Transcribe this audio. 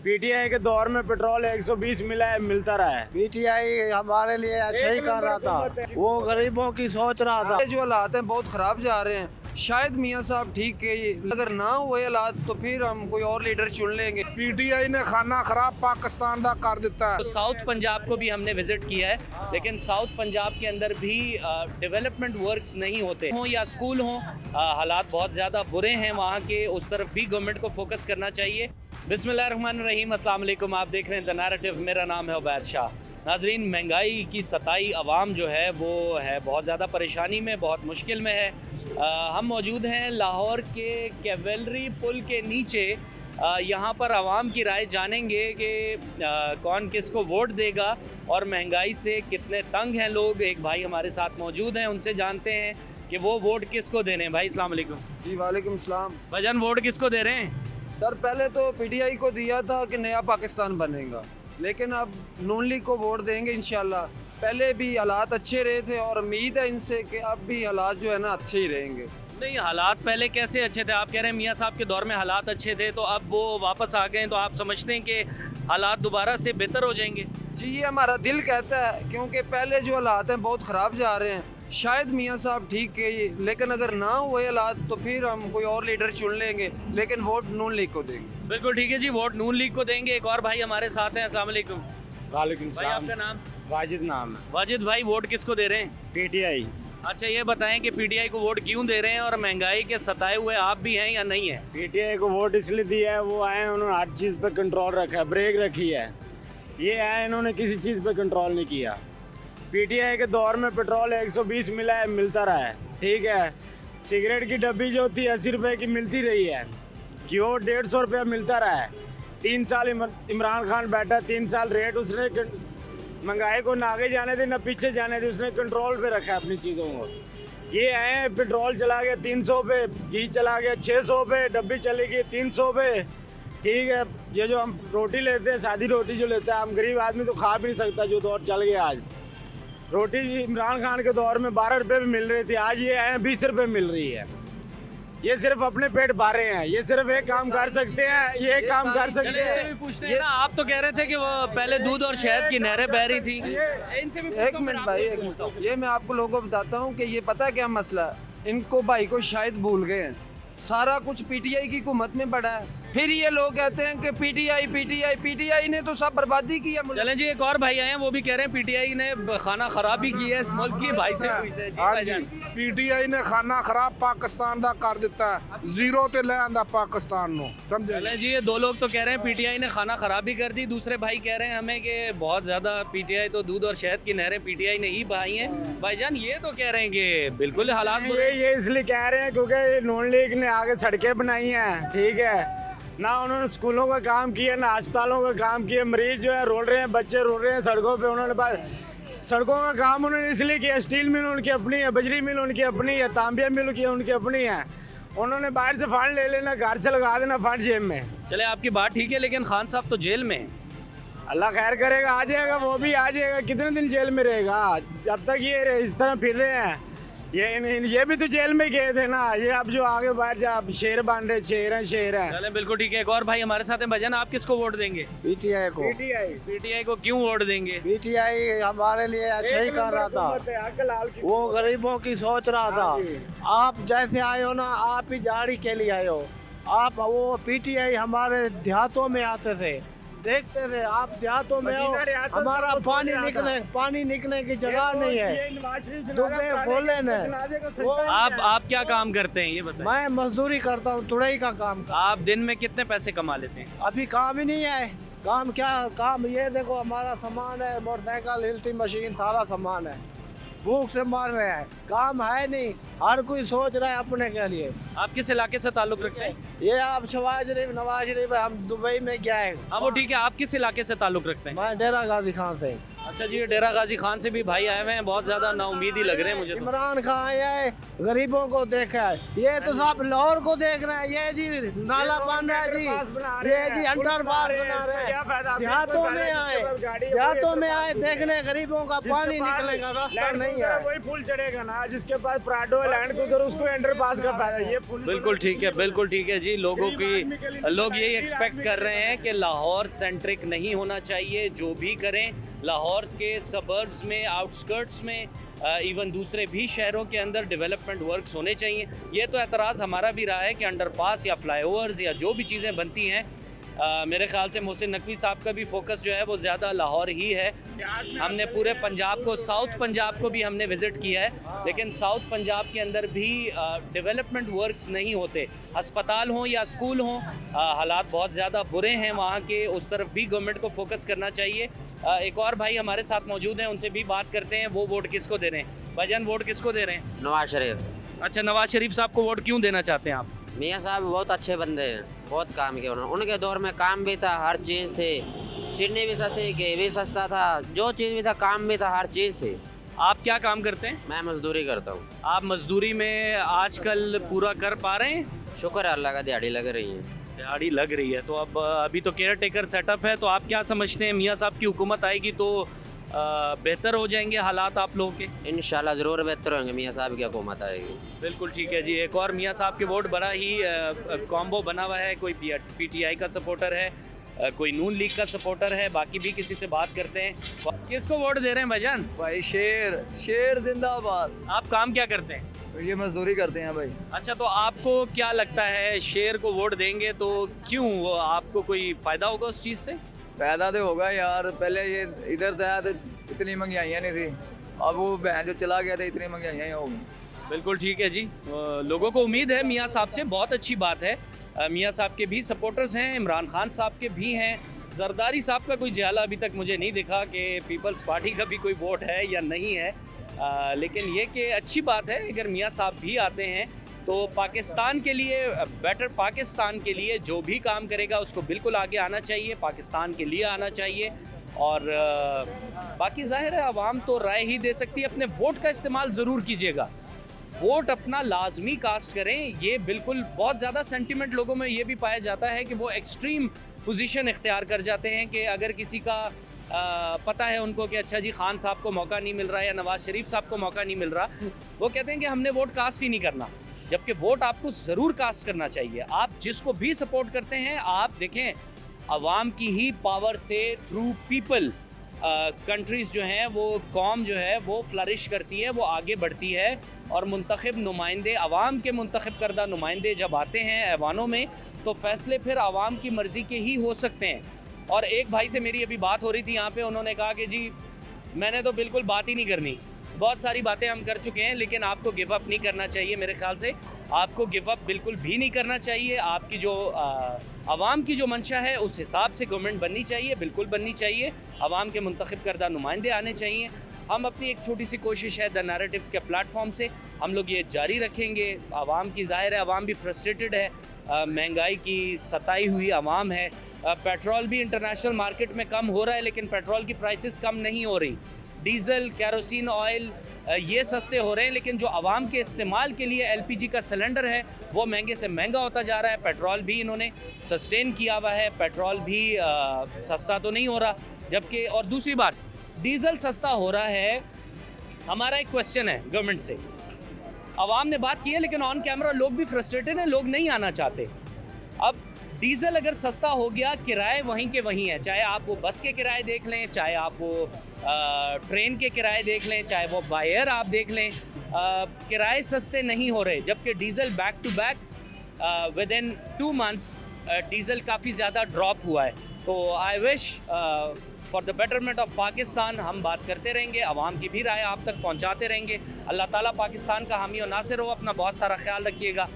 PTI के दौर में पेट्रोल 120 मिलता रहा है। पीटीआई हमारे लिए अच्छा ही कर रहा था, वो गरीबों की सोच रहा था। जो हालात हैं बहुत ख़राब जा रहे हैं। शायद मियाँ साहब ठीक है, अगर ना हुए हालात तो फिर हम कोई और लीडर चुन लेंगे। पीटीआई ने खाना खराब पाकिस्तान का कर दिता है। तो साउथ पंजाब को भी हमने विजिट किया है, लेकिन साउथ पंजाब के अंदर भी डेवलपमेंट वर्क्स नहीं होते हों या स्कूल हों, हालात बहुत ज़्यादा बुरे हैं वहाँ के। उस तरफ भी गवर्नमेंट को फोकस करना चाहिए। बिस्मिल्लाहिर्रहमानिर्रहीम, अस्सलाम वालेकुम। आप देख रहे हैं द नैरेटिव, मेरा नाम है उबैद शाह। नाजरीन, महंगाई की सताई आवाम जो है वो है बहुत ज़्यादा परेशानी में, बहुत मुश्किल में है। हम मौजूद हैं लाहौर के कैवेलरी पुल के नीचे। यहाँ पर आवाम की राय जानेंगे कि कौन किसको वोट देगा और महंगाई से कितने तंग हैं लोग। एक भाई हमारे साथ मौजूद हैं, उनसे जानते हैं कि वो वोट किसको दे रहे हैं। भाई अस्सलाम वालेकुम। जी वालेकुम सलाम। भजन, वोट किसको दे रहे हैं? सर पहले तो पीटीआई को दिया था कि नया पाकिस्तान बनेगा, लेकिन अब नून लीग को वोट देंगे इंशाल्लाह। पहले भी हालात अच्छे रहे थे और उम्मीद है इनसे कि अब भी हालात जो है ना अच्छे ही रहेंगे। नहीं, हालात पहले कैसे अच्छे थे? आप कह रहे हैं मियाँ साहब के दौर में हालात अच्छे थे, तो अब वो वापस आ गए, तो आप समझते हैं कि हालात दोबारा से बेहतर हो जाएंगे? जी ये हमारा दिल कहता है, क्योंकि पहले जो हालात हैं बहुत ख़राब जा रहे हैं। शायद मियाँ साहब ठीक है, लेकिन अगर ना हुए हालात तो फिर हम कोई और लीडर चुन लेंगे, लेकिन वोट नून लीग को देंगे। बिल्कुल ठीक है जी, वोट नून लीग को देंगे। एक और भाई हमारे साथ हैं। अस्सलाम वालेकुम। वालेकुम भाई सलाम। आपका नाम? वाजिद नाम है। वाजिद भाई, वोट किसको दे रहे हैं? पीटीआई। अच्छा ये बताएं कि पीटीआई को वोट क्यों दे रहे हैं, और महंगाई के सताए हुए आप भी हैं या नहीं है? पीटीआई को वोट इसलिए दिया है, वो आए उन्होंने हर चीज़ पे कंट्रोल रखा है, ब्रेक रखी है। ये आए इन्होंने किसी चीज़ पे कंट्रोल नहीं किया। पीटीआई के दौर में पेट्रोल 120 मिलता रहा है, ठीक है। सिगरेट की डब्बी जो थी 80 रुपए की मिलती रही है। घियो 150 रुपया मिलता रहा है। 3 साल इमरान खान बैठा, 3 साल रेट उसने महंगाई को ना आगे जाने दी ना पीछे जाने दी, उसने कंट्रोल पे रखा है अपनी चीज़ों को। ये आए, पेट्रोल चला गया 300 पे, घी चला गया 600 पे, डब्बी चली गई 300 पे, ठीक है। ये जो हम रोटी लेते हैं, सादी रोटी जो लेते हैं, हम गरीब आदमी तो खा भी नहीं सकता। जो दौर चल गया आज, रोटी इमरान खान के दौर में 12 रुपये में मिल रही थी, आज ये आए 20 रुपये मिल रही है। ये सिर्फ अपने पेट भर रहे हैं। ये सिर्फ एक काम कर सकते हैं, ये काम कर सकते हैं। पूछते हैं ना, आप तो कह रहे थे कि वो पहले दूध और शहद की नहरें बह रही थी। इनसे भी एक मिनट भाई, एक मिनट। ये मैं आपको लोगों को बताता हूँ कि ये पता है क्या मसला है। इनको भाई को शायद भूल गए हैं, सारा कुछ पीटीआई की हुकूमत में पड़ा है। फिर ये लोग कहते हैं कि पीटीआई ने तो सब बर्बादी की है। चलें जी, एक और भाई आए हैं, वो भी कह रहे हैं पीटीआई ने खाना खराबी की है इस मुल्क की। भाई से पूछते हैं जी। हाँ भाईजान। जी, पीटीआई ने खाना खराब पाकिस्तान का कर दिता है, जीरो ते ले आंदा पाकिस्तान नो, समझे? चलें जी, ये दो लोग तो कह रहे हैं पीटीआई ने खाना खराबी कर दी। दूसरे भाई कह रहे हैं हमें कि बहुत ज़्यादा पीटीआई तो दूध और शहद की नहरें पीटीआई ने ही बहाई हैं। भाईजान ये तो कह रहे हैं कि बिल्कुल हालात ये इसलिए कह रहे हैं क्योंकि नून लीग ने आगे सड़कें बनाई हैं, ठीक है ना। उन्होंने स्कूलों का काम किया, ना अस्पतालों का काम किया। मरीज जो है रोल रहे हैं, बच्चे रोल रहे हैं सड़कों पे। उन्होंने सड़कों का काम उन्होंने इसलिए किया, स्टील मिल उनकी अपनी है, बजरी मिल उनकी अपनी है, तांबिया मिल की उनकी अपनी है। उन्होंने बाहर से फंड ले लेना, घर से लगा देना फंड जेब में। चले, आपकी बात ठीक है, लेकिन खान साहब तो जेल में हैं। अल्लाह खैर करेगा, आ जाएगा, वो भी आ जाएगा। कितने दिन जेल में रहेगा? जब तक ये इस तरह फिर रहे हैं, ये भी तो जेल में गए थे ना। ये अब जो आगे बाहर जा शेर बन रहे, शेर है। चले बिल्कुल ठीक है। एक और भाई हमारे साथ हैं। भजन, आप किसको वोट देंगे? पीटीआई को। पीटीआई को क्यों वोट देंगे? पीटीआई हमारे लिए अच्छा ही कर रहा था, वो गरीबों की सोच रहा था। आप जैसे आए हो ना, आप ही झाड़ी के लिए आए हो। आप वो पीटीआई हमारे देहातों में आते थे, देखते थे। आप देहातों में हो, हमारा पानी निकलने की जगह नहीं है। दुबे खोले न। आप क्या काम करते हैं ये बताएं? मैं मजदूरी करता हूँ, तुड़ाई का काम। आप दिन में कितने पैसे कमा लेते हैं? अभी काम ही नहीं है। काम क्या काम, ये देखो हमारा सामान है, मोटरसाइकिल, हिलती मशीन, सारा सामान है। भूख से मर रहे हैं, काम है नहीं। हर कोई सोच रहा है अपने के लिए। आप किस इलाके से ताल्लुक रखते हैं? ये आप नवाज शरीफ हम दुबई में गया है। हाँ वो ठीक है, आप किस इलाके से ताल्लुक रखते हैं? मैं डेरा गाजी खान से। अच्छा जी, डेरा गाजी खान से भी भाई आए हुए हैं, बहुत ज़्यादा नाउमीदी लग रहे हैं मुझे तो। इमरान खान आया है, गरीबों को देखा है, ये तो सब लाहौर को देख रहे हैं, ये जी नाला बन रहा है जी, ये जी अंडर पास बना रहे हैं, देहातों में आए, देहातों में आए देखने, गरीबों का पानी निकलेगा, रास्ता नहीं है। वही पुल चढ़ेगा ना जिसके पास प्राडो है, लैंड क्रूजर, उसको अंडर पास का फायदा, ये पुल बिल्कुल ठीक है, बिल्कुल ठीक है जी। लोग यही एक्सपेक्ट कर रहे हैं कि लाहौर सेंट्रिक नहीं होना चाहिए, जो भी करें लाहौर के सबर्ब्स में, आउटस्कर्ट्स में, इवन दूसरे भी शहरों के अंदर डेवलपमेंट वर्क्स होने चाहिए। ये तो एतराज़ हमारा भी रहा है कि अंडरपास या फ्लाईओवर्स या जो भी चीज़ें बनती हैं, मेरे ख्याल से मोहसिन नकवी साहब का भी फोकस जो है वो ज़्यादा लाहौर ही है। हमने पूरे पंजाब को, साउथ पंजाब को भी हमने विज़िट किया है, लेकिन साउथ पंजाब के अंदर भी डेवलपमेंट वर्क्स नहीं होते। अस्पताल हों या स्कूल हों, हालात बहुत ज़्यादा बुरे हैं वहाँ के, उस तरफ भी गवर्नमेंट को फोकस करना चाहिए। एक और भाई हमारे साथ मौजूद हैं, उनसे भी बात करते हैं, वो वोट किसको दे रहे हैं। भाईजान, वोट किसको दे रहे हैं? नवाज शरीफ। अच्छा, नवाज शरीफ साहब को वोट क्यों देना चाहते हैं आप? मियाँ साहब बहुत अच्छे बंदे हैं, बहुत काम किया उन्होंने, उनके दौर में काम भी था, हर चीज़ थी, चीनी भी सस्ती, घी भी सस्ता था, जो चीज़ भी था, काम भी था, हर चीज़ थी। आप क्या काम करते हैं? मैं मजदूरी करता हूँ। आप मजदूरी में आजकल पूरा कर पा रहे हैं? शुक्र है अल्लाह का, दिहाड़ी लग रही है। दिहाड़ी लग रही है, तो अब अभी तो केयर टेकर सेटअप है, तो आप क्या समझते हैं मियाँ साहब की हुकूमत आएगी तो बेहतर हो जाएंगे हालात आप लोगों के? इंशाल्लाह ज़रूर बेहतर होंगे, मियाँ साहब की हुकूमत आएगी। बिल्कुल ठीक है जी। एक और मियाँ साहब के वोट बड़ा ही कॉम्बो बना हुआ है, कोई PTI का सपोर्टर है, कोई नून लीग का सपोर्टर है, बाकी भी किसी से बात करते हैं। किसको वोट दे रहे हैं भाईजान? भाई शेर जिंदाबाद। आप काम क्या करते हैं? ये मजदूरी करते हैं भाई। अच्छा, तो आपको क्या लगता है शेर को वोट देंगे तो क्यों, वो आपको कोई फ़ायदा होगा उस चीज़ से? पैदा तो होगा यार, पहले ये इधर था तो इतनी महंगाइयाँ नहीं थी, अब वो बहन जो चला गया था इतनी महंगाइयाँ होगी। बिल्कुल ठीक है जी। लोगों को उम्मीद है मियाँ साहब से, बहुत अच्छी बात है। मियाँ साहब के भी सपोर्टर्स हैं, इमरान खान साहब के भी हैं, जरदारी साहब का कोई जाला अभी तक मुझे नहीं दिखा कि पीपल्स पार्टी का भी कोई वोट है या नहीं है, लेकिन ये कि अच्छी बात है अगर मियाँ साहब भी आते हैं तो पाकिस्तान के लिए, बेटर पाकिस्तान के लिए जो भी काम करेगा उसको बिल्कुल आगे आना चाहिए, पाकिस्तान के लिए आना चाहिए। और बाकी जाहिर है आवाम तो राय ही दे सकती है, अपने वोट का इस्तेमाल ज़रूर कीजिएगा, वोट अपना लाजमी कास्ट करें। ये बिल्कुल बहुत ज़्यादा सेंटिमेंट लोगों में ये भी पाया जाता है कि वो एक्सट्रीम पोजीशन इख्तियार कर जाते हैं कि अगर किसी का पता है उनको कि अच्छा जी खान साहब को मौका नहीं मिल रहा या नवाज़ शरीफ साहब को मौका नहीं मिल रहा, वो कहते हैं कि हमने वोट कास्ट ही नहीं करना, जबकि वोट आपको ज़रूर कास्ट करना चाहिए। आप जिसको भी सपोर्ट करते हैं, आप देखें अवाम की ही पावर से, थ्रू पीपल, कंट्रीज़ जो हैं वो, कौम जो है वो फ्लरिश करती है, वो आगे बढ़ती है। और मुंतखब नुमाइंदे, अवाम के मुंतखब करदा नुमाइंदे जब आते हैं ऐवानों में, तो फ़ैसले फिर अवाम की मर्ज़ी के ही हो सकते हैं। और एक भाई से मेरी अभी बात हो रही थी यहाँ पे, उन्होंने कहा कि जी मैंने तो बिल्कुल बात ही नहीं करनी, बहुत सारी बातें हम कर चुके हैं, लेकिन आपको गिव अप नहीं करना चाहिए। मेरे ख्याल से आपको गिव अप बिल्कुल भी नहीं करना चाहिए। आपकी जो आवाम की जो मंशा है उस हिसाब से गवर्नमेंट बननी चाहिए, बिल्कुल बननी चाहिए। आवाम के मुंतखब करदा नुमाइंदे आने चाहिए। हम अपनी एक छोटी सी कोशिश है द नैरेटिव्स के प्लेटफॉर्म से हम लोग ये जारी रखेंगे। आवाम की ज़ाहिर है आवाम भी फ्रस्ट्रेटेड है, महंगाई की सताई हुई आवाम है। पेट्रोल भी इंटरनेशनल मार्केट में कम हो रहा है, लेकिन पेट्रोल की प्राइसेस कम नहीं हो रही। डीज़ल, केरोसिन ऑयल ये सस्ते हो रहे हैं, लेकिन जो आवाम के इस्तेमाल के लिए LPG का सिलेंडर है वो महंगे से महंगा होता जा रहा है। पेट्रोल भी इन्होंने सस्टेन किया हुआ है, पेट्रोल भी सस्ता तो नहीं हो रहा। जबकि और दूसरी बात, डीज़ल सस्ता हो रहा है। हमारा एक क्वेश्चन है गवर्नमेंट से, आवाम ने बात की है लेकिन ऑन कैमरा लोग भी फ्रस्ट्रेटेड हैं, लोग नहीं आना चाहते। अब डीज़ल अगर सस्ता हो गया, किराए वहीं के वहीं हैं, चाहे आप वो बस के किराए देख लें, चाहे आप वो ट्रेन के किराए देख लें, चाहे वो बाय एयर आप देख लें, किराए सस्ते नहीं हो रहे। जबकि diesel back to back within 2 months diesel काफ़ी ज़्यादा ड्रॉप हुआ है। तो I wish for the betterment of Pakistan हम बात करते रहेंगे, आवाम की भी राय आप तक पहुँचाते रहेंगे। अल्लाह ताला पाकिस्तान का हामी और नासिर हो। अपना बहुत सारा ख्याल रखिएगा।